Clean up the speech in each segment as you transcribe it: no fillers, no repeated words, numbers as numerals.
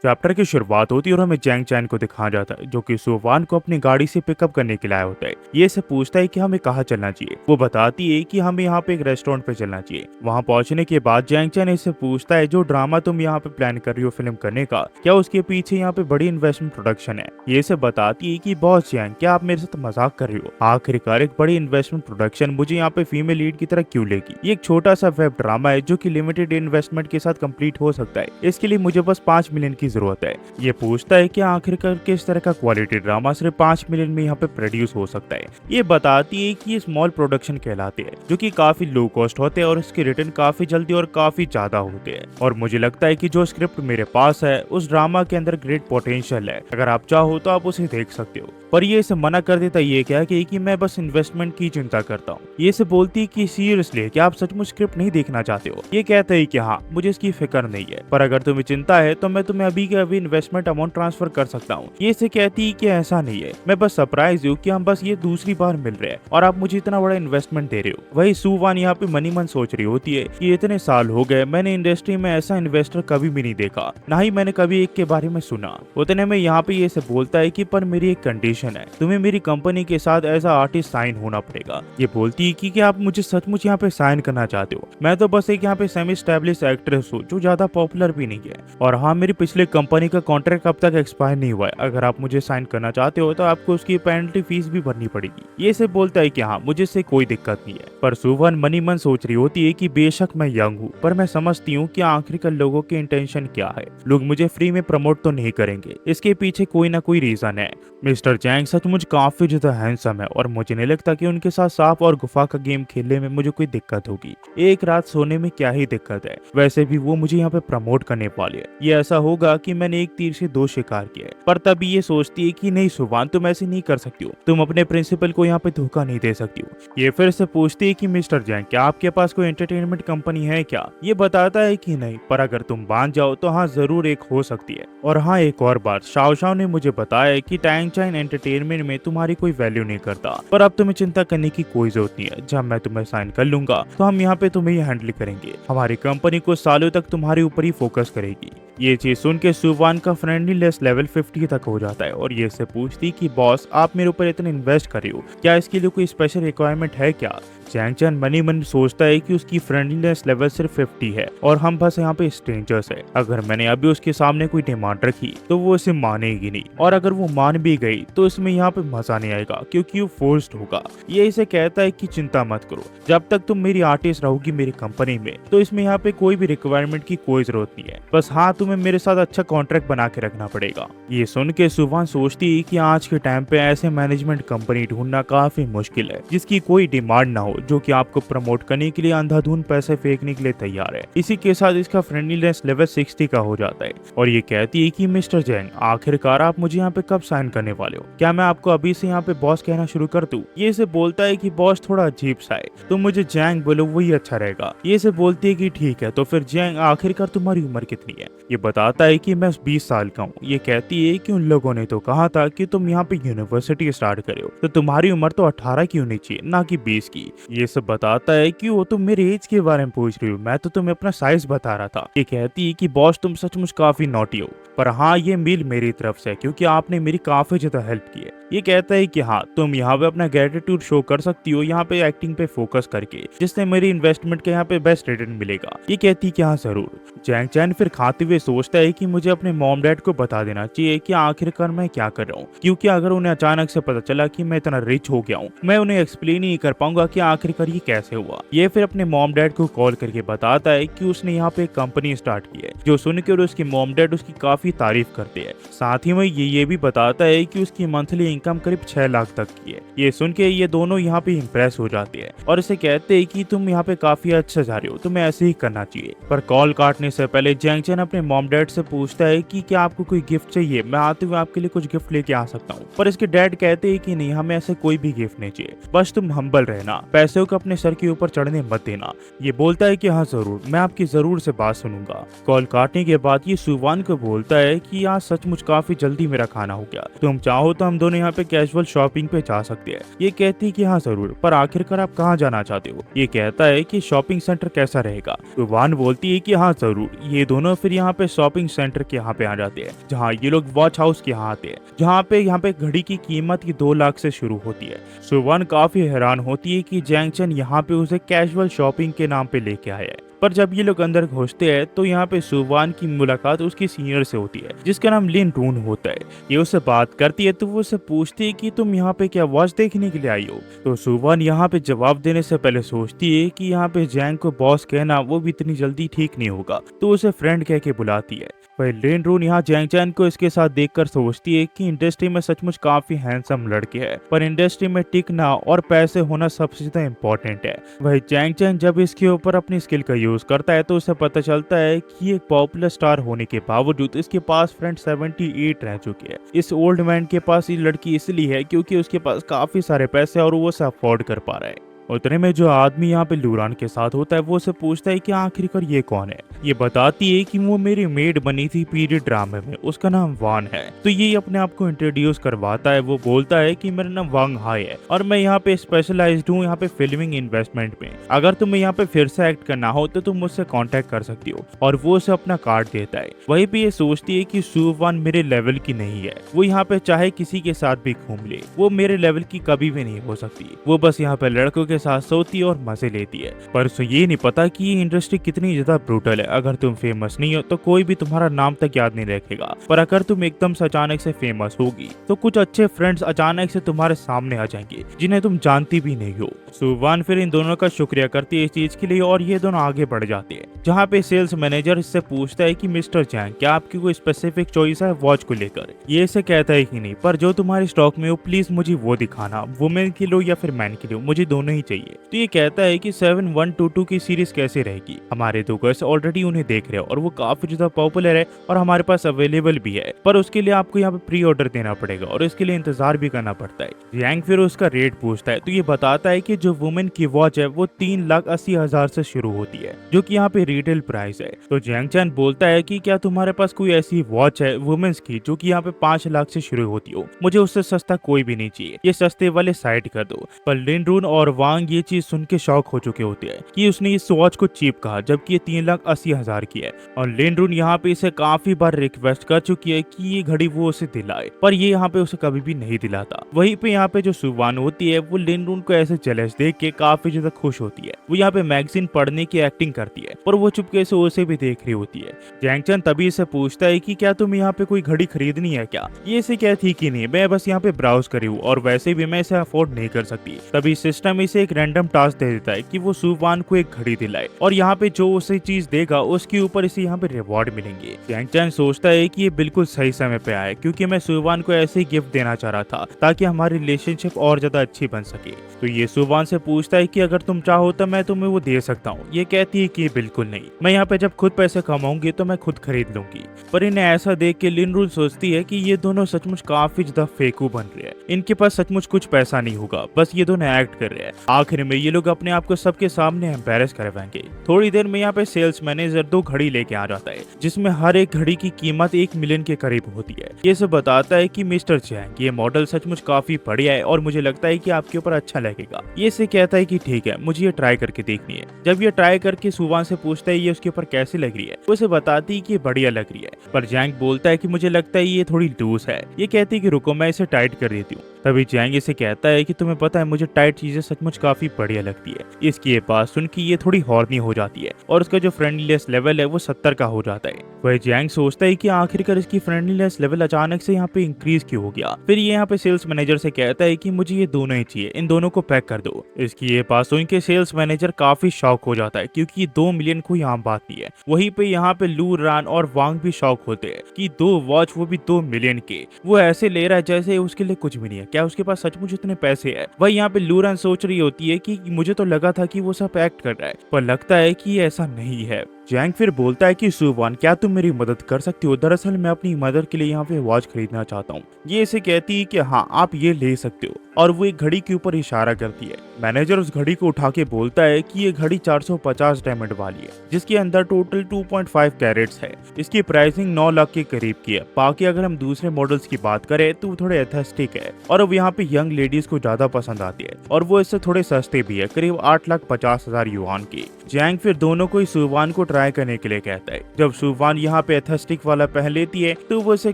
Chapter की शुरुआत होती है और हमें जैंग चैन को दिखाया जाता है जो कि सुवान को अपनी गाड़ी से पिकअप करने के लिए आया होता है। ये से पूछता है कि हमें कहाँ चलना चाहिए। वो बताती है कि हमें यहाँ पे एक रेस्टोरेंट पे चलना चाहिए। वहाँ पहुंचने के बाद जैंग चैन इससे पूछता है जो ड्रामा तुम यहाँ पे प्लान कर रही हो फिल्म करने का, क्या उसके पीछे यहाँ पे बड़ी इन्वेस्टमेंट प्रोडक्शन है। ये से बताती है कि बॉस जैंग, क्या आप मेरे साथ मजाक कर रही हो? आखिरकार एक बड़ी इन्वेस्टमेंट प्रोडक्शन मुझे यहाँ पे फीमेल लीड की तरह क्यों लेगी? ये एक छोटा सा वेब ड्रामा है जो कि लिमिटेड इन्वेस्टमेंट के साथ कंप्लीट हो सकता है। इसके लिए मुझे बस 5 मिलियन की जरूरत है। ये पूछता है कि आखिरकार किस तरह का क्वालिटी ड्रामा सिर्फ 5 मिलियन में यहाँ पे प्रोड्यूस हो सकता है। ये बताती है कि ये स्मॉल प्रोडक्शन कहलाते हैं जो कि काफी लो कॉस्ट होते हैं और इसके रिटर्न काफी जल्दी और काफी ज्यादा होते हैं। और मुझे लगता है कि जो स्क्रिप्ट मेरे पास है उस ड्रामा के अंदर ग्रेट पोटेंशियल है, अगर आप चाहो तो आप उसे देख सकते हो। पर ये इसे मना कर देता ये क्या कि मैं बस इन्वेस्टमेंट की चिंता करता हूँ। ये से बोलती है कि सीरियसली क्या आप सचमुच स्क्रिप्ट नहीं देखना चाहते हो? ये कहता है कि हाँ, मुझे इसकी फिक्र नहीं है, पर अगर तुम्हें चिंता है तो मैं तुम्हें अभी के अभी इन्वेस्टमेंट अमाउंट ट्रांसफर कर सकता हूँ। ये से कहती है कि ऐसा नहीं है, मैं बस सरप्राइज हूँ कि हम बस ये दूसरी बार मिल रहे हैं और आप मुझे इतना बड़ा इन्वेस्टमेंट दे रहे हो। वही सुवान यहाँ पे मनी मन सोच रही होती है कि इतने साल हो गए, मैंने इंडस्ट्री में ऐसा इन्वेस्टर कभी भी नहीं देखा, ना ही मैंने कभी एक के बारे में सुना। उतने में यहाँ पे ये से बोलता है कि पर मेरी एक कंडीशन है, तुम्हें मेरी कंपनी के साथ एज आर्टिस्ट साइन होना पड़ेगा। ये बोलती है कि क्या आप मुझे सचमुच यहाँ पे साइन करना चाहते हो? मैं तो बस एक यहाँ पे सेमी स्टैब्लिश एक्ट्रेस हूँ जो ज्यादा पॉपुलर भी नहीं है, और हाँ, मेरी पिछले कंपनी का कॉन्ट्रैक्ट अब तक एक्सपायर नहीं हुआ है। अगर आप मुझे साइन करना चाहते हो तो आपको उसकी पेनल्टी फीस भी भरनी पड़ेगी। ये से बोलता है कि हाँ, मुझे इससे कोई दिक्कत नहीं है। पर सुवन मनी मन सोच रही होती है कि बेशक मैं यंग हूँ, पर मैं समझती हूँ कि आखिरकार लोगों के इंटेंशन क्या है। लोग मुझे फ्री में प्रमोट तो नहीं करेंगे, इसके पीछे कोई ना कोई रीजन है। मिस्टर जैंग सचमुच काफी ज्यादा हैंडसम है और मुझे नहीं लगता कि उनके साथ सांप और गुफा का गेम खेलने में मुझे कोई दिक्कत होगी। एक रात सोने में क्या ही दिक्कत है, वैसे भी वो मुझे यहाँ पे प्रमोट करने वाले है। ये ऐसा होगा कि मैंने एक तीर से दो शिकार किया है। पर तभी ये सोचती है कि नहीं सुवान, तुम ऐसे नहीं कर सकती हो, तुम अपने प्रिंसिपल को यहाँ पे धोखा नहीं दे सकती हो। ये फिर से पूछती है कि मिस्टर जैंग, क्या आपके पास कोई एंटरटेनमेंट कंपनी है क्या? ये बताता है कि नहीं, पर अगर तुम मान जाओ तो हाँ, जरूर एक हो सकती है। और हाँ, एक और बात, शाओ शाओ ने मुझे बताया कि टैंग चाइन एंटरटेनमेंट में तुम्हारी कोई वैल्यू नहीं करता, पर अब तुम्हें चिंता करने की कोई जरूरत नहीं है। जब मैं तुम्हें साइन कर लूंगा तो हम यहाँ पे तुम्हें हैंडल करेंगे। हमारी कंपनी को सालों तक तुम्हारे ऊपर ही फोकस करेगी। ये चीज सुन के सुवान का फ्रेंडलीनेस लेवल 50 तक हो जाता है और ये से पूछती कि बॉस, आप मेरे ऊपर इतना इन्वेस्ट कर रहे हो, क्या इसके लिए कोई स्पेशल रिक्वायरमेंट है क्या? जैंग चैन मनी मन सोचता है कि उसकी फ्रेंडलीनेस लेवल सिर्फ 50 है और हम बस यहाँ पे स्ट्रेंजर्स है। अगर मैंने अभी उसके सामने कोई डिमांड रखी तो वो इसे मानेगी नहीं, और अगर वो मान भी गई तो इसमें यहाँ पे मजा नहीं आएगा क्योंकि वो फोर्स्ड होगा। ये इसे कहता है कि चिंता मत करो, जब तक तुम मेरी आर्टिस्ट रहोगी मेरी कंपनी में तो इसमें यहाँ पे कोई भी रिक्वायरमेंट की कोई जरूरत नहीं है। बस हाँ, तुम्हें मेरे साथ अच्छा कॉन्ट्रैक्ट बना के रखना पड़ेगा। ये सुन के सुवान सोचती है कि आज के टाइम पे ऐसे मैनेजमेंट कंपनी ढूंढना काफी मुश्किल है जिसकी कोई डिमांड ना हो, जो कि आपको प्रमोट करने के लिए अंधाधुंध पैसे फेंकने के लिए तैयार है। इसी के साथ इसका फ्रेंडलीनेस लेवल 60 का हो जाता है और ये कहती है कि मिस्टर जैंग, आखिरकार आप मुझे यहाँ पे कब साइन करने वाले हो? क्या मैं आपको अभी से यहाँ पे बॉस कहना शुरू कर दूं? ये से बोलता है कि बॉस थोड़ा अजीब सा है, तुम मुझे जैंग बोलो, वही अच्छा रहेगा। ये से बोलती है कि ठीक है, तो फिर जैंग, आखिरकार तुम्हारी उम्र कितनी है? ये बताता है कि मैं 20 साल का हूँ। ये कहती है कि उन लोगों ने तो कहा था कि तुम यहाँ पे यूनिवर्सिटी स्टार्ट करे हो, तो तुम्हारी उम्र तो 18 की होनी चाहिए, ना कि 20 की। ये सब बताता है कि वो तुम मेरे एज के बारे में पूछ रही हो, मैं तो तुम्हें अपना साइज बता रहा था। ये कहती है कि बॉस, तुम सचमुच काफी नॉटी हो, पर हाँ, ये मील मेरी तरफ से क्योंकि आपने मेरी काफी ज्यादा हेल्प की है। ये कहता है कि हाँ, तुम यहाँ पे अपना ग्रेटिट्यूड शो कर सकती हो यहाँ पे एक्टिंग पे फोकस करके, जिससे मेरी इन्वेस्टमेंट के यहाँ पे बेस्ट रिटर्न मिलेगा। ये कहती है कि हाँ जरूर। जैंग चैन फिर खाते हुए सोचता है कि मुझे अपने मॉम डैड को बता देना चाहिए कि आखिरकार मैं क्या कर रहा हूँ, क्योंकि अगर उन्हें अचानक से पता चला कि मैं इतना रिच हो गया हूँ, मैं उन्हें एक्सप्लेन ही नहीं कर पाऊंगा कि आखिरकार ये कैसे हुआ। ये फिर अपने मॉम डैड को कॉल करके बताता है कि उसने यहाँ पे एक कंपनी स्टार्ट की है, जो सुनकर उसके मॉम डैड उसकी काफी तारीफ करते हैं। साथ ही में ये भी बताता है कि उसकी मंथली इनकम करीब 6 लाख तक की है। ये सुन के ये दोनों यहाँ पे इम्प्रेस हो जाते हैं और इसे कहते हैं कि तुम यहाँ पे काफी अच्छा जा रहे हो, तुम्हें ऐसे ही करना चाहिए। पर कॉल काटने से पहले जैंग चैन अपने मॉम डैड से पूछता है कि क्या आपको कोई गिफ्ट चाहिए, मैं आते हुए आपके लिए कुछ गिफ्ट लेके आ सकता हूँ। पर इसके डैड कहते हैं कि नहीं, हमें ऐसे कोई भी गिफ्ट नहीं चाहिए, बस तुम हम्बल रहना, पैसों को अपने सर के ऊपर चढ़ने मत देना। ये बोलता है कि हाँ जरूर, मैं आपकी जरूर से बात सुनूंगा। कॉल काटने के बाद ये सुवान को बोलता है कि आज सचमुच काफी जल्दी मेरा खाना हो गया, तुम चाहो तो हम दोनों यहाँ पे कैजुअल शॉपिंग पे जा सकते हैं। ये कहती है कि हाँ जरूर, पर आखिरकार आप कहाँ जाना चाहते हो? ये कहता है कि शॉपिंग सेंटर कैसा रहेगा। सुवान बोलती है कि हाँ जरूर। ये दोनों फिर यहाँ पे शॉपिंग सेंटर के यहाँ पे आ जाते हैं, जहाँ ये लोग वॉच हाउस के यहाँ आते हैं, जहाँ पे घड़ी की कीमत की 2 लाख से शुरू होती है। सुवान काफी हैरान होती है कि जैंग चैन यहाँ पे उसे कैजुअल शॉपिंग के नाम पे लेके आया है। पर जब ये लोग अंदर घुसते हैं तो यहाँ पे सुवान की मुलाकात उसकी सीनियर से होती है, जिसका नाम लिन रून होता है। ये उससे बात करती है तो वो उससे पूछती है कि तुम यहाँ पे क्या वॉच देखने के लिए आई हो? तो सुवान यहाँ पे जवाब देने से पहले सोचती है कि यहाँ पे जैंग को बॉस कहना वो भी इतनी जल्दी ठीक नहीं होगा, तो उसे फ्रेंड कह के बुलाती है। वही लिन रून यहाँ जैंग चैन को इसके साथ देखकर सोचती है कि इंडस्ट्री में सचमुच काफी हैंडसम लड़के हैं, पर इंडस्ट्री में टिकना और पैसे होना सबसे ज्यादा इम्पोर्टेंट है। वही जैंग चैन जब इसके ऊपर अपनी स्किल का यूज करता है तो उसे पता चलता है कि एक पॉपुलर स्टार होने के बावजूद इसके पास फ्रेंड 78 रह चुके हैं। इस ओल्ड मैन के पास ये लड़की इसलिए है क्योंकि उसके पास काफी सारे पैसे और वो उसे अफोर्ड कर पा रहा है। उतने में जो आदमी यहाँ पे लूरान के साथ होता है वो उसे पूछता है कि आखिरकार ये कौन है। ये बताती है कि वो मेरी मेड बनी थी पीरियड ड्रामे में, उसका नाम वान है। तो ये अपने आप को इंट्रोड्यूस करवाता है। वो बोलता है कि मेरा नाम वांग हाई है और मैं यहाँ पे स्पेशलाइज्ड हूँ यहाँ पे फिल्मिंग इन्वेस्टमेंट में। अगर तुम्हें यहाँ पे फिर से एक्ट करना हो तो तुम मुझसे कांटेक्ट कर सकती हो, और वो उसे अपना कार्ड देता है। वहीं पे ये सोचती है कि सू वान मेरे लेवल की नहीं है, वो यहाँ पे चाहे किसी के साथ भी घूम ले, वो मेरे लेवल की कभी भी नहीं हो सकती। वो बस यहाँ पे लड़कों के साथ सोती और मजे लेती है। पर उसे ये नहीं पता कि ये इंडस्ट्री कितनी ज्यादा ब्रूटल है। अगर तुम फेमस नहीं हो तो कोई भी तुम्हारा नाम तक याद नहीं रखेगा, पर अगर तुम एकदम से अचानक से फेमस होगी तो कुछ अच्छे फ्रेंड्स अचानक से तुम्हारे सामने आ जाएंगे जिन्हें तुम जानती भी नहीं हो। सुवान फिर इन दोनों का शुक्रिया करती है इस चीज के लिए और ये दोनों आगे बढ़ जाते हैं, जहाँ पे सेल्स मैनेजर इससे पूछता है कि मिस्टर चैंग क्या आपकी कोई स्पेसिफिक चॉइस है वॉच को लेकर? ये इसे कहता है कि नहीं, पर जो तुम्हारे स्टॉक में हो प्लीज मुझे वो दिखाना, वुमेन के लो या फिर मैन के लो, मुझे दोनों ही चाहिए। तो ये कहता है कि 7122 की सीरीज कैसे रहेगी, हमारे 2 गर्ल्स ऑलरेडी उन्हें देख रहे हैं और वो काफी ज्यादा पॉपुलर है और हमारे पास अवेलेबल भी है, पर उसके लिए आपको यहाँ पे प्री ऑर्डर देना पड़ेगा और इसके लिए इंतजार भी करना पड़ता है। जैंग फिर उसका रेट पूछता है तो ये बताता है कि जो वुमेन की वॉच है वो 3,80,000 से शुरू होती है, जो कि यहाँ पे रिटेल प्राइस है। तो जैंग चैन बोलता है कि क्या तुम्हारे पास कोई ऐसी वॉच है वुमेन्स की जो कि यहाँ पे 5 लाख से शुरू होती हो? मुझे उससे सस्ता कोई भी नहीं चाहिए, ये सस्ते वाले साइड कर दो। पर लिन रून और वांग ये चीज सुन के शॉक हो चुके होते हैं कि उसने इस वॉच को चीप कहा जबकि ये 3,80,000 की है। और लिन रून यहाँ पे इसे काफी बार रिक्वेस्ट कर चुकी है कि ये घड़ी वो उसे दिलाए, पर ये यहाँ पे उसे कभी भी नहीं दिलाता। वहीं पे यहाँ पे जो सुवान होती है वो लिन रून को ऐसे जेलस देख के काफी ज्यादा खुश होती है। वो यहाँ पे मैगजीन पढ़ने की एक्टिंग करती है पर वो चुपके से उसे भी देख रही होती है। जैंग चैन तभी से पूछता है कि क्या तुम यहाँ पे कोई घड़ी खरीदनी है क्या? ये इसे कहती कि नहीं, मैं बस यहाँ पे ब्राउज करी हूँ और वैसे भी मैं इसे अफोर्ड नहीं कर सकती। तभी सिस्टम इसे एक रैंडम टास्क दे देता है कि वो सुवान को एक घड़ी दिलाए और यहाँ पे जो उसे चीज देगा उसके ऊपर इसे यहाँ पे रिवॉर्ड मिलेंगे। जैंग चैन सोचता है कि ये बिल्कुल सही समय पे आया क्योंकि मैं सुवान को ऐसे ही गिफ्ट देना चाह रहा था ताकि हमारी रिलेशनशिप और ज्यादा अच्छी बन सके। तो ये सुवान से पूछता है कि अगर तुम चाहो तो मैं तुम्हें वो दे सकता हूँ। ये कहती है कि बिल्कुल नहीं, मैं यहाँ पे जब खुद पैसे कमाऊंगी तो मैं खुद खरीद लूंगी। पर इन्हें ऐसा देख के लिन रून सोचती है कि ये दोनों सचमुच काफी ज्यादा फेकू बन रहे हैं, इनके पास सचमुच कुछ पैसा नहीं होगा, बस ये दोनों एक्ट कर रहे हैं। आखिर में ये लोग अपने आप को सबके सामने एम्बैरेस करवाएंगे। थोड़ी देर में यहाँ पे सेल्स मैनेजर 2 घड़ी लेके आ जाता है जिसमें हर एक घड़ी की कीमत 1 मिलियन के करीब होती है। ये सब बताता है कि मिस्टर चैंग ये मॉडल सचमुच काफी बढ़िया है और मुझे लगता है कि आपके ऊपर अच्छा लगेगा। ये से कहता है कि ठीक है, मुझे ये ट्राई करके देखनी है। जब ये ट्राई करके सुवान से पूछता है ये उसके ऊपर कैसी लग रही है, उसे बताती है कि बढ़िया लग रही है। पर जैंग बोलता है कि मुझे लगता है ये थोड़ी लूज है। ये कहती है कि रुको मैं इसे टाइट कर देती हूँ। तभी जैंग इसे कहता है कि तुम्हें पता है मुझे टाइट चीजें सचमुच काफी बढ़िया लगती है। इसकी ये बात सुन के ये थोड़ी हॉर्नी हो जाती है और उसका जो फ्रेंडलीनेस लेवल है वो 70 का हो जाता है। वह जैंग सोचता है कि आखिरकार इसकी फ्रेंडलीनेस लेवल अचानक से यहाँ पे इंक्रीज क्यों हो गया। फिर ये यहाँ पे सेल्स मैनेजर से कहता है कि मुझे ये दोनों ही चाहिए, इन दोनों को पैक कर दो। इसकी ये बात सुन के सेल्स मैनेजर काफी शॉक हो जाता है क्योंकि 2 मिलियन कोई आम बात नहीं है। वहीं पे यहाँ पे लू रान और वांग भी शॉक होते हैं कि 2 वॉच वो भी 2 मिलियन के। वो ऐसे ले रहा है जैसे उसके लिए कुछ भी नहीं है, क्या उसके पास सचमुच इतने पैसे है? वही यहाँ पे लू रान सोच रही होती है कि मुझे तो लगा था कि वो सब एक्ट कर रहा है, पर लगता है कि ऐसा नहीं है। जैंग फिर बोलता है कि सुवान, क्या तुम मेरी मदद कर सकती हो? दरअसल मैं अपनी मदर के लिए यहाँ पे वॉच खरीदना चाहता हूँ। ये इसे कहती है कि हाँ, आप ये ले सकते हो, और वो एक घड़ी के ऊपर इशारा करती है। मैनेजर उस घड़ी को उठा के बोलता है कि ये घड़ी 450 डायमंड वाली है, जिसके अंदर टोटल 2.5 कैरेट्स है। इसकी प्राइसिंग 9 लाख के करीब की है। बाकी अगर हम दूसरे मॉडल्स की बात करें तो वो थोड़े एस्थेटिक है, और अब यहाँ पे यंग लेडीज को ज्यादा पसंद आती है, और वो इससे थोड़े सस्ते भी है, करीब 8,50,000 युआन की। जैंग फिर दोनों को सुवान को ट्राई करने के लिए कहता है। जब सुवान यहाँ पे एस्थेटिक वाला पहन लेती है तो वो इसे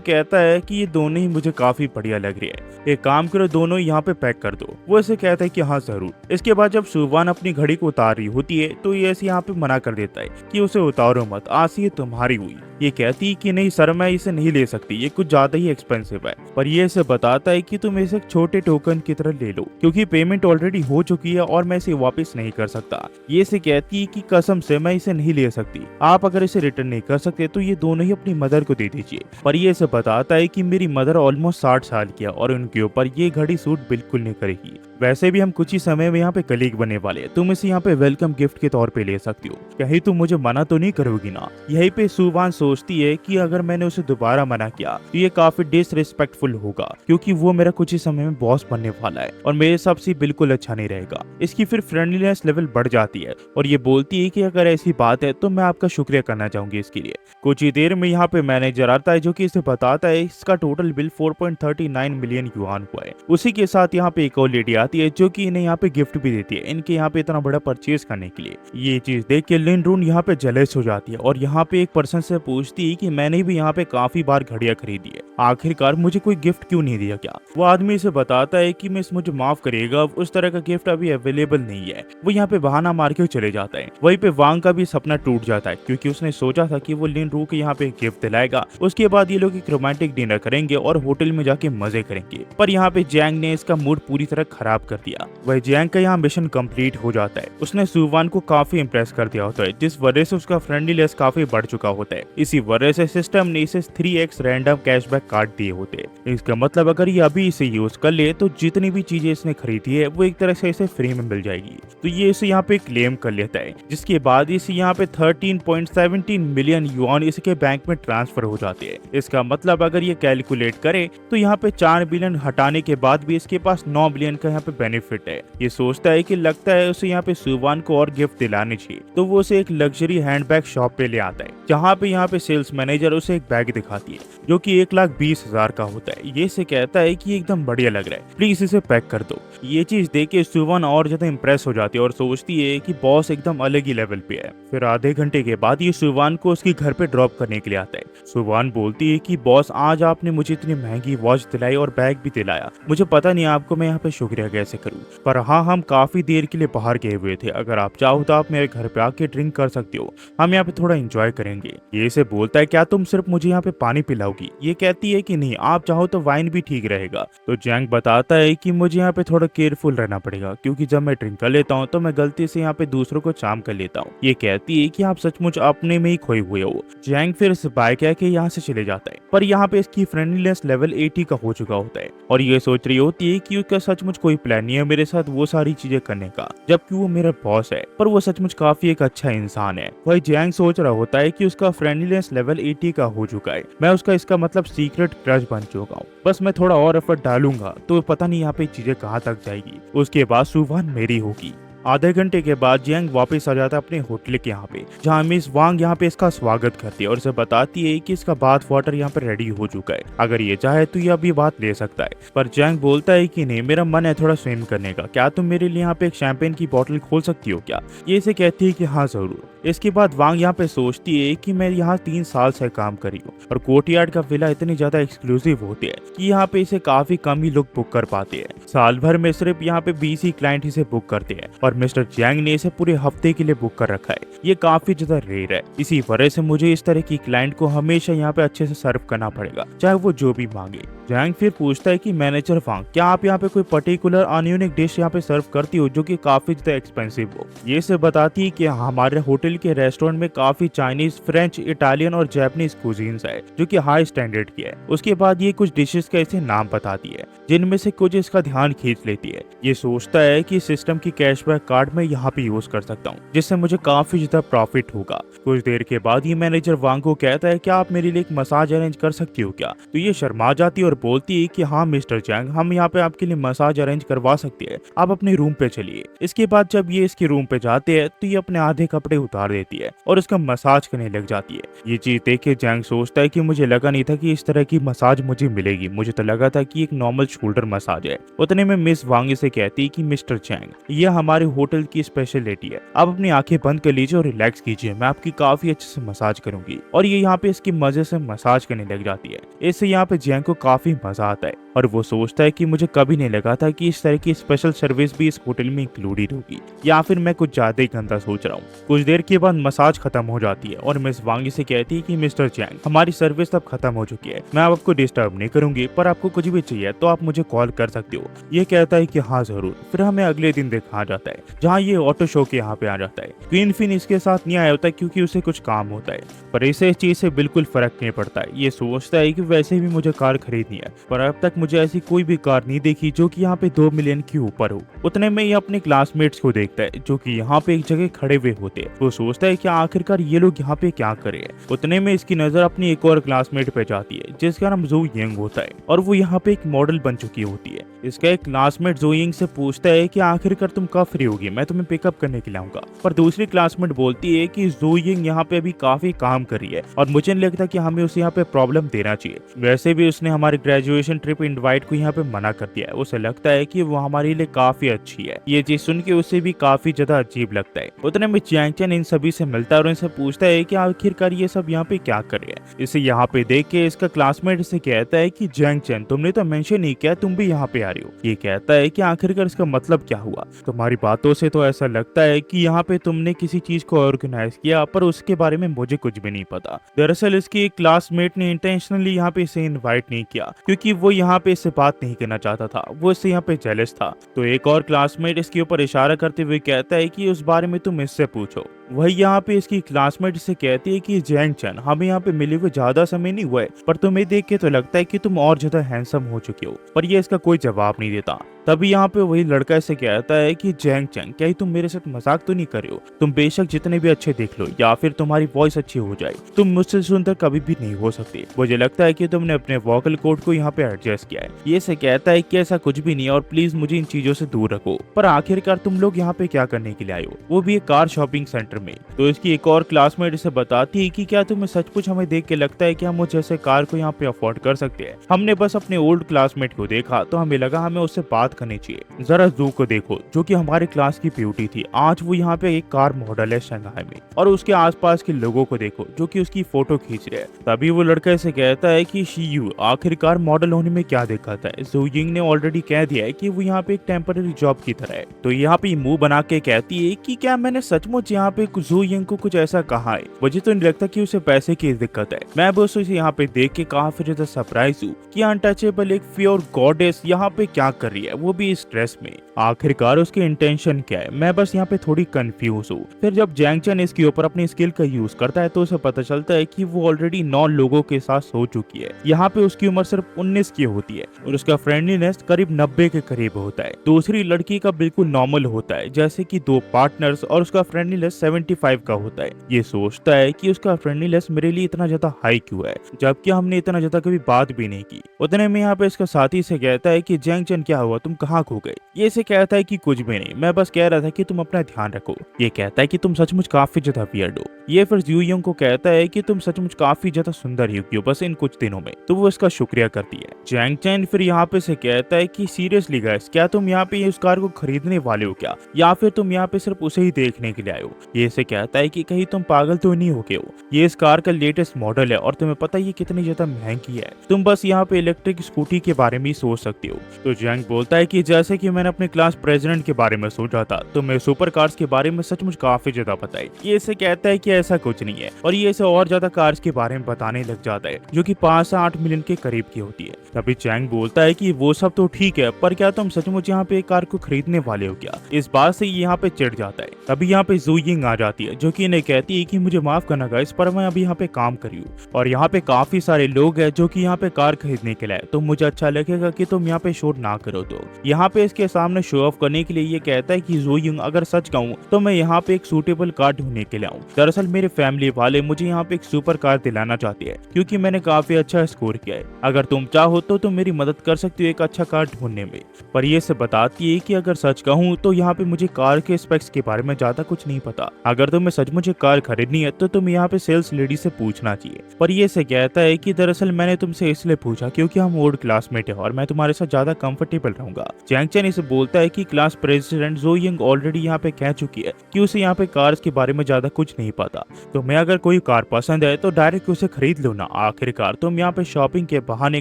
कहता है कि ये दोनों ही मुझे काफी बढ़िया लग रही है, एक काम करो, दोनों यहाँ पे पैक कर दो। वो इसे कहता है कि हाँ जरूर। इसके बाद जब सुवान अपनी घड़ी को उतार रही होती है तो ये इसे यहाँ पे मना कर देता है कि उसे उतारो मत, आज से ये तुम्हारी हुई। ये कहती है कि नहीं सर, मैं इसे नहीं ले सकती, ये कुछ ज्यादा ही एक्सपेंसिव है। पर ये इसे बताता है कि तुम इसे एक छोटे टोकन की तरह ले लो, क्योंकि पेमेंट ऑलरेडी हो चुकी है और मैं इसे वापस नहीं कर सकता। ये इसे कहती है कि कसम से मैं इसे नहीं ले सकती, आप अगर इसे रिटर्न नहीं कर सकते तो ये दोनों ही अपनी मदर को दे दीजिए। पर ये इसे बताता है कि मेरी मदर ऑलमोस्ट 60 साल की है और उनके ऊपर ये घड़ी सूट बिल्कुल नहीं करेगी। वैसे भी हम कुछ ही समय में यहाँ पे कलीग बनने वाले हैं, तुम इसे यहाँ पे वेलकम गिफ्ट के तौर पे ले सकती हो, कहीं तुम मुझे मना तो नहीं करोगी ना? यहीं पे सुवान सोचती है कि अगर मैंने उसे दोबारा मना किया तो ये काफी डिसरिस्पेक्टफुल होगा, क्योंकि वो मेरा कुछ ही समय में बॉस बनने वाला है और मेरे हिसाब से बिल्कुल अच्छा नहीं रहेगा। इसकी फिर फ्रेंडलीनेस लेवल बढ़ जाती है और ये बोलती है कि अगर ऐसी बात है तो मैं आपका शुक्रिया करना चाहूंगी इसके लिए। कुछ ही देर में यहाँ पे मैनेजर आता है जो कि इसे बताता है इसका टोटल बिल 4.39 मिलियन युआन हुआ है। उसी के साथ यहाँ पे एक और लेडी आती है जो कि इन्हें यहाँ पे गिफ्ट भी देती है इनके यहाँ पे इतना बड़ा परचेज करने के लिए। ये चीज देख के लिन रून यहाँ पे जेलस हो जाती है और यहाँ पे एक पर्सन से पूछती है कि मैंने भी यहाँ पे काफी बार घड़ियां खरीदी है, आखिरकार मुझे कोई गिफ्ट क्यों नहीं दिया क्या? वो आदमी इसे बताता है कि मिस मुझे माफ करिएगा, उस तरह का गिफ्ट अभी अवेलेबल नहीं है। वो यहाँ पे बहाना मार के चले जाता है। वहीं पे वांग का भी सपना टूट जाता है, क्योंकि उसने सोचा था कि वो लिन रू के यहाँ पे गिफ्ट दिलाएगा, उसके बाद ये लोग एक रोमांटिक डिनर करेंगे और होटल में जाके मजे करेंगे। पर यहाँ पे जैंग ने इसका मूड पूरी तरह खराब कर दिया। वह जैंग का यहाँ मिशन कंप्लीट हो जाता है। उसने सुवान को काफी इम्प्रेस कर दिया होता है, जिस वजह से उसका फ्रेंडलीनेस काफी बढ़ चुका होता है। इसी वजह से सिस्टम ने इसे 3x रैंडम कैशबैक कार्ड दिए होते हैं। इसका मतलब अगर ये अभी इसे यूज कर ले तो जितनी भी चीजें इसने खरीदी है वो एक तरह से इसे फ्री में मिल जाएगी। तो ये इसे यहाँ पे क्लेम कर लेता है, जिसके बाद इसे यहाँ पे 13.17 मिलियन युआन इसके बैंक में ट्रांसफर हो जाते हैं। इसका मतलब अगर ये कैलकुलेट करे तो यहाँ पे 4 बिलियन हटाने के बाद भी इसके पास 9 बिलियन का यहाँ पे बेनिफिट है। ये सोचता है कि लगता है उसे यहाँ पे सुवान को और गिफ्ट दिलाने चाहिए, तो वो उसे एक लग्जरी हैंडबैग शॉप पे ले आता है, जहाँ पे यहाँ पे सेल्स मैनेजर उसे एक बैग दिखाती है जो कि 1,20,000 का होता है। ये से कहता है कि एकदम बढ़िया लग रहा है, प्लीज इसे पैक कर दो। ये चीज देख के सुवान और ज्यादा इम्प्रेस हो जाती है और सोचती है कि बॉस एकदम अलग ही लेवल पे है। फिर आधे घंटे के बाद ये सुवान को उसके घर पे ड्रॉप करने के लिए आता है। सुवान बोलती है कि बॉस, आज आपने मुझे इतनी महंगी वॉच दिलाई और बैग भी दिलाया, मुझे पता नहीं आपको मैं यहाँ पे शुक्रिया कैसे करूँ, पर हाँ, हम काफी देर के लिए बाहर गए हुए थे, अगर आप चाहो तो आप मेरे घर पे आके ड्रिंक कर सकते हो, हम यहाँ पे थोड़ा एंजॉय करेंगे। ये से बोलता है क्या तुम सिर्फ मुझे यहाँ पे पानी पिलाओगी? ये कहती है कि नहीं, आप चाहो तो वाइन भी ठीक रहेगा। तो जैंग बताता है कि मुझे यहाँ पे थोड़ा केयरफुल रहना पड़ेगा, क्योंकि जब मैं ड्रिंक कर लेता हूँ तो मैं गलती से यहाँ पे दूसरों को चाम कर लेता हूँ। ये कहती है कि आप सचमुच अपने में ही खोए हुए हो। जैंग फिर इस बाय कह के यहाँ से चले जाता है, पर यहाँ पे इसकी फ्रेंडलीनेस लेवल 80 का हो चुका होता है और ये सोच रही होती है कि उसका सचमुच कोई प्लान नहीं है मेरे साथ वो सारी चीजें करने का, जबकि वो मेरा बॉस है, पर वो सचमुच काफी एक अच्छा इंसान है। वही जैंग सोच रहा होता है कि उसका फ्रेंडलीनेस लेवल 80 का हो चुका है, मैं उसका इसका मतलब सीक्रेट क्रश बन चुका हूँ, बस मैं थोड़ा और एफर्ट डालूंगा तो पता नहीं यहाँ पे चीजें कहाँ तक जाएगी। उसके बाद सुवान मेरी होगी। आधे घंटे के बाद जैंग वापस आ जाता है अपने होटल के यहाँ पे, जहाँ मिस वांग यहाँ पे इसका स्वागत करती है और इसे बताती है कि इसका बाथ वाटर यहाँ पे रेडी हो चुका है, अगर ये चाहे तो ये अभी बात ले सकता है। पर जैंग बोलता है कि नहीं, मेरा मन है थोड़ा स्विम करने का, क्या तुम मेरे लिए यहाँ पे एक शैंपेन की बोतल खोल सकती हो क्या? ये इसे कहती है कि हाँ जरूर। इसके बाद वांग यहाँ पे सोचती है कि मैं यहाँ 3 साल से काम करी हूँ और कोर्टयार्ड का विला इतनी ज्यादा एक्सक्लूसिव होती है कि यहाँ पे इसे काफी कम ही लोग बुक कर पाते हैं। साल भर में सिर्फ यहाँ पे 20 ही क्लाइंट इसे बुक करते हैं और मिस्टर जैंग ने इसे पूरे हफ्ते के लिए बुक कर रखा है। ये काफी ज्यादा रेयर है, इसी वजह से मुझे इस तरह की क्लाइंट को हमेशा यहाँ पे अच्छे से सर्व करना पड़ेगा, चाहे वो जो भी मांगे। जैंग फिर पूछता है कि मैनेजर वांग, क्या आप यहाँ पे कोई पर्टिकुलर अनयूनिक डिश यहाँ पे सर्व करती हो जो कि काफी ज्यादा एक्सपेंसिव हो? ये से बताती है कि हमारे होटल के रेस्टोरेंट में काफी चाइनीज, फ्रेंच, इटालियन और जापानीज कुजीन्स है जो कि हाई स्टैंडर्ड की है। उसके बाद ये कुछ डिशेस का इसे नाम बताती है, जिनमें से कुछ इसका ध्यान खींच लेती है। ये सोचता है कि सिस्टम की कैशबैक कार्ड मैं यहाँ पे यूज कर सकता हूँ, जिससे मुझे काफी ज्यादा प्रॉफिट होगा। कुछ देर के बाद ये मैनेजर वांग को कहता है क्या आप मेरे लिए एक मसाज अरेंज कर सकती हो क्या? तो ये शर्मा जाती है और बोलती है कि हाँ मिस्टर चैंग, हम यहाँ पे आपके लिए मसाज अरेंज करवा सकते हैं, आप अपने रूम पे चलिए। इसके बाद जब ये इसके रूम पे जाते हैं तो ये अपने आधे कपड़े उतार देती है और उसका मसाज करने लग जाती है। ये चीज देख के जैंग सोचता है कि मुझे लगा नहीं था कि इस तरह की मसाज मुझे मिलेगी, मुझे तो लगा था कि एक नॉर्मल शोल्डर मसाज है। उतने में मिस वांग से कहती है कि मिस्टर चैंग, यह हमारे होटल की स्पेशलिटी है, आप अपनी आंखें बंद कर लीजिए और रिलैक्स कीजिए, मैं आपकी काफी अच्छे से मसाज करूंगी। और ये यहाँ पे इसकी मजे से मसाज करने लग जाती है। इससे यहाँ पे जैंग को काफी मजा आता है और वो सोचता है कि मुझे कभी नहीं लगा था कि इस तरह की स्पेशल सर्विस भी इस होटल में इंक्लूडेड होगी, या फिर मैं कुछ ज्यादा ही गंदा सोच रहा हूँ। कुछ देर के बाद मसाज खत्म हो जाती है और मिस वांग से कहती है कि मिस्टर चैंग, हमारी सर्विस अब खत्म हो चुकी है, मैं आपको डिस्टर्ब नहीं करूंगी, पर आपको कुछ भी चाहिए तो आप मुझे कॉल कर सकते हो। ये कहता है कि हाँ जरूर। फिर हमें अगले दिन दिखाया जाता है जहाँ ये ऑटो शो के यहाँ पे आ जाता है। क्वीन फिन इसके साथ नहीं आया होता क्योंकि उसे कुछ काम होता है, पर इसे इस चीज से बिल्कुल फर्क नहीं पड़ता है। ये सोचता है कि वैसे भी मुझे कार खरीदनी है, पर अब तक मुझे ऐसी कोई भी कार नहीं देखी जो कि यहाँ पे 2 मिलियन के ऊपर हो। उतने में ये अपने क्लासमेट्स को देखता है जो कि यहाँ पे एक जगह खड़े हुए होते हैं। वो सोचता है कि आखिरकार ये लोग यहाँ पे क्या कर रहे हैं। उतने में इसकी नजर अपनी एक और क्लासमेट पे जाती है जिसका नाम जो यंग होता है और वो यहाँ पे एक मॉडल बन चुकी होती है। इसका एक क्लासमेट जो यंग से पूछता है कि आखिरकार तुम कब फ्री होगी, मैं तुम्हें पिकअप करने के लिए आऊंगा। पर दूसरी क्लासमेट बोलती है कि जो यंग यहाँ पे अभी काफी काम कर रही है और मुझे नहीं लगता कि हमें उसे यहाँ पे प्रॉब्लम देना चाहिए। वैसे भी उसने हमारे ग्रेजुएशन ट्रिप इनवाइट को यहाँ पे मना कर दिया है, उसे लगता है कि वो हमारे लिए काफी अच्छी है। ये चीज सुन के उसे भी काफी ज्यादा अजीब लगता है। उतने में चैंग चैन इन सभी से मिलता है और इनसे पूछता है कि आखिरकार ये सब यहाँ पे क्या कर रहे हैं। इसे यहाँ पे देख के इसका क्लासमेट से कहता है कि जैंग चैन, तुमने तो मेंशन नहीं किया तुम भी यहाँ पे आ रही हो। ये कहता है कि आखिरकार इसका मतलब क्या हुआ, तुम्हारी बातों से तो ऐसा लगता है कि यहाँ पे तुमने किसी चीज को ऑर्गेनाइज किया, पर उसके बारे में मुझे कुछ भी नहीं पता। दरअसल इसकी एक क्लासमेट ने इंटेंशनली यहाँ पे इसे इन्वाइट नहीं किया क्योंकि वो यहाँ पे इससे बात नहीं करना चाहता था, वो इससे यहाँ पे जेलस था। तो एक और क्लासमेट इसके ऊपर इशारा करते हुए कहता है कि उस बारे में तुम इससे पूछो। वही यहाँ पे इसकी क्लासमेट से कहती है कि जैंग चैन, हमें यहाँ पे मिले हुए ज्यादा समय नहीं हुआ है, पर तुम्हें देख के तो लगता है कि तुम और ज्यादा हैंडसम हो चुके हो। पर ये इसका कोई जवाब नहीं देता। तभी यहाँ पे वही लड़का इसे कहता है कि जैंग चैन, क्या ही तुम मेरे साथ मजाक तो नहीं कर रहे हो? तुम बेशक जितने भी अच्छे देख लो या फिर तुम्हारी वॉइस अच्छी हो जाए, तुम मुझसे सुंदर कभी भी नहीं हो सकते। मुझे लगता है कि तुमने अपने वोकल कोड को यहाँ पे एडजस्ट किया है। ये से कहता है कि ऐसा कुछ भी नहीं है और प्लीज मुझे इन चीजों से दूर रखो। पर आखिरकार तुम लोग यहाँ पे क्या करने के लिए आए हो, वो भी एक कार शॉपिंग सेंटर में? तो इसकी एक और क्लासमेट इसे बताती है कि क्या तुम्हें सचमुच हमें देख के लगता है कि हम मुझे जैसे कार को यहाँ पे अफोर्ड कर सकते हैं? हमने बस अपने ओल्ड क्लासमेट को देखा तो हमें लगा हमें उससे बात करनी चाहिए। जरा जू को देखो जो कि हमारे क्लास की ब्यूटी थी, आज वो यहाँ पे एक कार मॉडल है शंघाई में। और उसके आसपास के लोगों को देखो जो कि उसकी फोटो खींच रहे हैं। तभी वो लड़का इसे कहता है कि शीयू, आखिरकार मॉडल होने में क्या दिक्कत है? जो यिंग ने ऑलरेडी कह दिया है कि वो यहाँ पे एक टेम्पररी जॉब की तरह है। तो यहाँ पे मुंह बना के कहती है कि क्या मैंने सचमुच यहाँ पे जो यिंग को कुछ ऐसा कहा है? मुझे तो नहीं लगता कि उसे पैसे की दिक्कत है। मैं बस उसे यहाँ पे देख के काफी ज्यादा सरप्राइज हूँ कि अनटचेबल एक प्योर गॉडेस यहाँ पे क्या कर रही है, वो भी इस ड्रेस में। आखिरकार उसकी इंटेंशन क्या है, मैं बस यहाँ पे थोड़ी कंफ्यूज हूँ। फिर जब जैंग चैन इसके ऊपर अपनी स्किल का यूज करता है तो उसे पता चलता है कि वो ऑलरेडी 9 लोगों के साथ सो चुकी है। यहाँ पे उसकी उम्र सिर्फ 19 की होती है और उसका फ्रेंडलीनेस करीब 90 के करीब होता है। दूसरी लड़की का बिल्कुल नॉर्मल होता है, जैसे कि 2 पार्टनर्स, और उसका फ्रेंडलीनेस 75 का होता है। ये सोचता है कि उसका फ्रेंडलीनेस मेरे लिए इतना ज्यादा हाई क्यों है, जबकि हमने इतना ज्यादा कभी बात भी नहीं की। उतने में यहाँ पे इसका साथी से कहता है कि जैंग चैन, क्या हुआ, तुम कहाँ खो गए? ये से कहता है कि कुछ भी नहीं, मैं बस कह रहा था कि तुम अपना ध्यान रखो। ये कहता है कि तुम सचमुच काफी ज्यादा वियर्ड हो। ये फिर जू यंग को कहता है कि तुम सचमुच काफी ज्यादा सुंदर हो बस इन कुछ दिनों में। तो वो इसका शुक्रिया करती है। जैंग चैन फिर यहाँ पे से कहता है कि सीरियसली गाइस, क्या तुम यहाँ पे उस कार को खरीदने वाले हो क्या, या फिर तुम यहाँ पे सिर्फ उसे ही देखने के लिए आए हो? ये इसे कहता है कि कहीं तुम पागल तो नहीं हो गए हो, ये इस कार का लेटेस्ट मॉडल है और तुम्हें पता है ये कितनी ज्यादा महंगी है, तुम बस यहाँ पे इलेक्ट्रिक स्कूटी के बारे में ही सोच सकते हो। तो जैंग बोलता है कि जैसे कि मैंने अपने क्लास प्रेसिडेंट के बारे में सोचा था, तो मैं सुपर कार्स के बारे में सचमुच काफी ज्यादा पता है। ये इसे कहता है कि ऐसा कुछ नहीं है और ये इसे और ज्यादा कार्स के बारे में बताने लग जाता है जो कि 5 से 8 मिलियन के करीब की होती है। तभी चैंग बोलता है कि वो सब तो ठीक है, पर क्या तुम सचमुच यहाँ पे एक कार को खरीदने वाले हो क्या? इस बात से यहाँ पे चिढ़ जाता है। तभी यहाँ पे जू यिंग आ जाती है जो कि इन्हें कहती है कि मुझे माफ करना गाइस, पर मैं अभी यहाँ पे काम कर रही हूँ और यहाँ पे काफी सारे लोग हैं जो कि यहाँ पे कार खरीदने के लिए आए, तो मुझे अच्छा लगेगा कि तुम यहाँ पे शोर ना करो। तो यहाँ पे इसके सामने शो ऑफ करने के लिए ये कहता है कि जो युंग अगर सच कहूँ तो मैं यहाँ पे एक सूटेबल कार ढूंढने के लिए आऊँ। दरअसल मेरे फैमिली वाले मुझे यहाँ पे एक सुपर कार दिलाना चाहती है क्योंकि मैंने काफी अच्छा स्कोर किया है। अगर तुम चाहो तो तुम मेरी मदद कर सकती हो एक अच्छा कार ढूंढने में। पर ये से बताती है कि अगर सच कहूँ तो यहाँ पे मुझे कार के स्पेक्स के बारे में ज्यादा कुछ नहीं पता। अगर तुम्हें सच मुझे कार खरीदनी है तो तुम यहाँ पे सेल्स लेडी से पूछना चाहिए। पर ये से कहता है कि दरअसल मैंने तुमसे इसलिए पूछा क्योंकि हम ओल्ड क्लासमेट है और मैं तुम्हारे साथ ज्यादा कंफर्टेबल रहूंगा। जैंग चैन इसे बोलता है कि क्लास प्रेसिडेंट जो यंग ऑलरेडी यहाँ पे कह चुकी है कि उसे यहाँ पे कार्स के बारे में ज्यादा कुछ नहीं पता। तो मैं अगर कोई कार पसंद है तो डायरेक्ट उसे खरीद लो ना। आखिरकार तुम यहाँ पे शॉपिंग के बहाने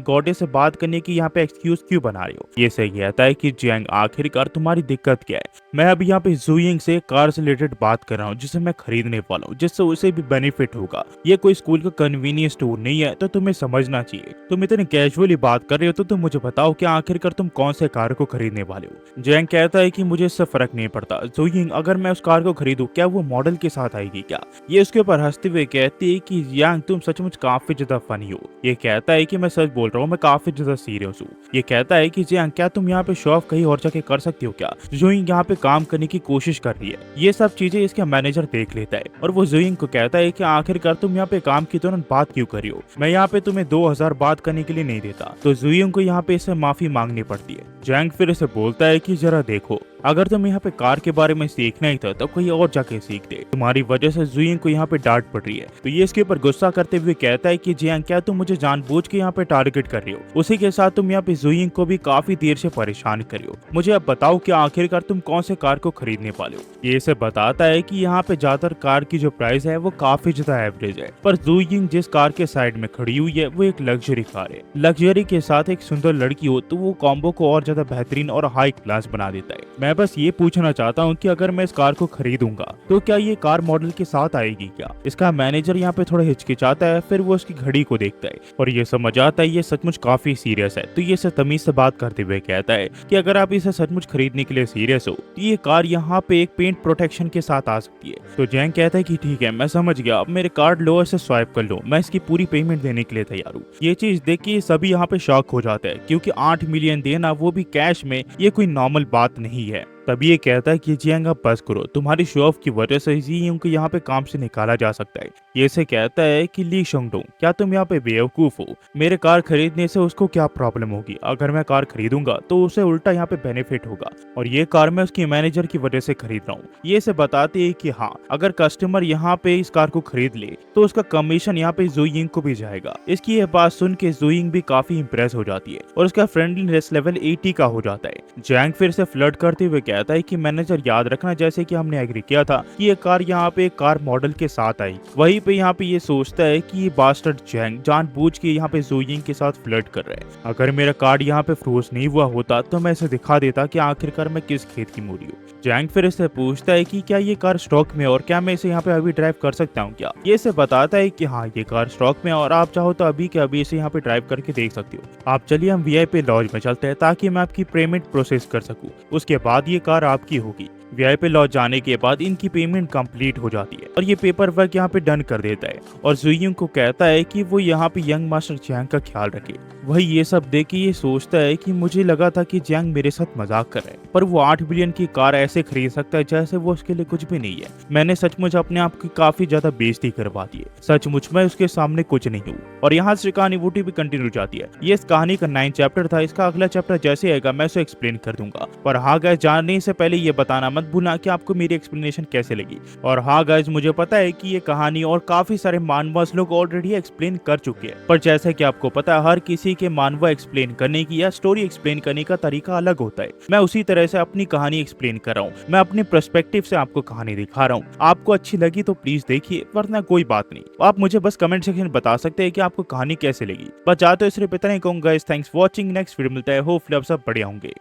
गॉडे से बात करने की यहाँ पे एक्सक्यूज क्यों बना रहे हो। ये सही कहता है कि जैंग आखिरकार तुम्हारी दिक्कत क्या है। मैं अभी यहाँ पे जुइंग से कार से रिलेटेड बात कर रहा हूँ जिसे मैं खरीदने वाला हूँ, जिससे उसे भी बेनिफिट होगा। ये कोई स्कूल का कन्वीनियंस स्टोर नहीं है, तो तुम्हें समझना चाहिए। तुम इतने कैजुअली बात कर रहे हो तो तुम मुझे बताओ कि आखिरकार तुम कौन से कार को खरीदने वाले हो। जैंग कहता है कि मुझे इससे फर्क नहीं पड़ता जुइंग, अगर मैं उस कार को खरीदूं क्या वो मॉडल के साथ आएगी क्या। ये उसके ऊपर हंसते हुए कहती है कि यांग तुम सचमुच काफी ज्यादा फनी हो। ये कहता है कि मैं सच बोल रहा हूँ, मैं काफी ज्यादा सीरियस हूँ। ये कहता है कि यांग क्या तुम यहाँ पे शो ऑफ कहीं और जाके कर सकती हो क्या। जुइंग यहाँ पे काम करने की कोशिश कर रही है। ये सब चीजें इसका मैनेजर देख लेता है और वो जुइंग को कहता है कि आखिरकार तुम यहाँ पे काम की तुरंत बात क्यों कर रही हो, मैं यहाँ पे तुम्हें 2000 बात करने के लिए नहीं देता। तो जुइंग को यहाँ पे इससे माफी मांगनी पड़ती है। जैंग फिर इसे बोलता है कि जरा देखो, अगर तुम यहाँ पे कार के बारे में सीखना ही था तो कहीं और जाके सीख दे, तुम्हारी वजह से जुइंग को यहाँ पे डांट पड़ रही है। तो ये इसके ऊपर गुस्सा करते हुए कहता है कि जियांग क्या तुम मुझे जानबूझ के यहाँ पे टारगेट कर रही हो। उसी के साथ तुम यहाँ पे जुइंग को भी काफी देर से परेशान कर रही हो। मुझे अब बताओ कि आखिरकार तुम कौन से कार को खरीदने वाले हो। ये इसे बताता है कि यहाँ पे ज्यादातर कार की जो प्राइस है वो काफी ज्यादा एवरेज है, पर जुइंग जिस कार के साइड में खड़ी हुई है वो एक लग्जरी कार है। लग्जरी के साथ एक सुंदर लड़की हो तो वो कॉम्बो को और ज्यादा बेहतरीन और हाई क्लास बना देता है। मैं बस ये पूछना चाहता हूँ कि अगर मैं इस कार को खरीदूंगा तो क्या ये कार मॉडल के साथ आएगी क्या। इसका मैनेजर यहाँ पे थोड़ा हिचकिचाता है, फिर वो उसकी घड़ी को देखता है और ये समझ आता है ये सचमुच काफी सीरियस है। तो ये इसे तमीज से बात करते हुए कहता है कि अगर आप इसे सचमुच खरीदने के लिए सीरियस हो तो ये कार यहाँ पे एक पेंट प्रोटेक्शन के साथ आ सकती है। तो जैंग कहता है कि ठीक है मैं समझ गया, अब मेरे कार्ड लो से स्वाइप कर लो, मैं इसकी पूरी पेमेंट देने के लिए तैयार हूँ। ये चीज देख के सभी यहाँ पे शॉक हो जाते हैं क्योंकि 8 मिलियन देना वो भी कैश में ये कोई नॉर्मल बात नहीं है। तभी ये कहता है कि जियांग आप बस करो, तुम्हारी शो ऑफ की वजह से ही उनको यहाँ पे काम से निकाला जा सकता है। ये से कहता है कि ली शोंगडोंग क्या तुम यहाँ पे बेवकूफ हो, मेरे कार खरीदने से उसको क्या प्रॉब्लम होगी। अगर मैं कार खरीदूंगा तो उसे उल्टा यहाँ पे बेनिफिट होगा और ये कार मैं उसकी मैनेजर की वजह से खरीद रहा हूँ। ये से बताते है कि हाँ अगर कस्टमर यहाँ पे इस कार को खरीद ले तो उसका कमीशन यहाँ पे जुइंग को भी जाएगा। इसकी ये बात सुन के जुइंग भी काफी इंप्रेस हो जाती है और उसका फ्रेंडलीनेस लेवल 80 का हो जाता है। जैंग फिर से फ्लर्ट करते हुए कहता है कि मैनेजर याद रखना जैसे कि हमने एग्री किया था कि ये कार यहाँ पे कार मॉडल के साथ आई। वहीं पे यहाँ पे ये सोचता है कि ये बास्टर्ड जैंग जानबूझ के यहाँ पे जुइंग के साथ फ्लर्ट कर रहा है। अगर मेरा कार्ड यहाँ पे फ्रोज नहीं हुआ होता तो मैं इसे दिखा देता कि आखिरकार मैं किस खेत की मूरी हूँ। जैंग फिर इससे पूछता है कि क्या ये कार स्टॉक में और क्या मैं इसे यहाँ पे अभी ड्राइव कर सकता हूँ क्या। ये इसे बताता है कि हाँ ये कार स्टॉक में और आप चाहो तो अभी के अभी इसे यहाँ पे ड्राइव करके देख सकते हो। आप चलिए हम वीआईपी लॉज में चलते हैं ताकि मैं आपकी पेमेंट प्रोसेस कर सकूँ, उसके बाद ये कार आपकी होगी। वीआईपी लॉज जाने के बाद इनकी पेमेंट कंप्लीट हो जाती है और ये पेपर वर्क यहाँ पे डन कर देता है और जुइंग को कहता है कि वो यहाँ पे यंग मास्टर जैंग का ख्याल रखे। वही ये सब देख के ये सोचता है कि मुझे लगा था कि जैंग मेरे साथ मजाक कर रहा है, पर वो 8 बिलियन की कार ऐसे खरीद सकता है जैसे वो उसके लिए कुछ भी नहीं है। मैंने सचमुच अपने आप की काफी ज्यादा बेइज्जती करवा दी है, सचमुच मैं उसके सामने कुछ नहीं हूँ। और यहाँ से कहानी वोटी भी कंटिन्यू जाती है। ये इस कहानी का 9 चैप्टर था, इसका अगला चैप्टर जैसे आएगा मैं उसे एक्सप्लेन कर दूंगा। पर हाँ गाइस जानने से पहले ये बताना मत भूलना कि आपको मेरी एक्सप्लेनेशन कैसे लगी। और हाँ गाइस मुझे पता है कि ये कहानी और काफी सारे मानवास लोग ऑलरेडी एक्सप्लेन कर चुके हैं, पर जैसे कि आपको पता है हर किसी के मानवा एक्सप्लेन करने की या स्टोरी एक्सप्लेन करने का तरीका अलग होता है। मैं उसी तरह से अपनी कहानी एक्सप्लेन कर रहा हूँ, मैं अपने पर्सपेक्टिव से आपको कहानी दिखा रहा हूँ। आपको अच्छी लगी तो प्लीज देखिए, वरना कोई बात नहीं। आप मुझे बस कमेंट सेक्शन में बता सकते हैं कि आपको कहानी कैसे लगी। बस जाते हो सिर्फ इतना ही कहूंगा guys, thanks for watching. Next video मिलता है, होपफुली आप सब बढ़िया होंगे।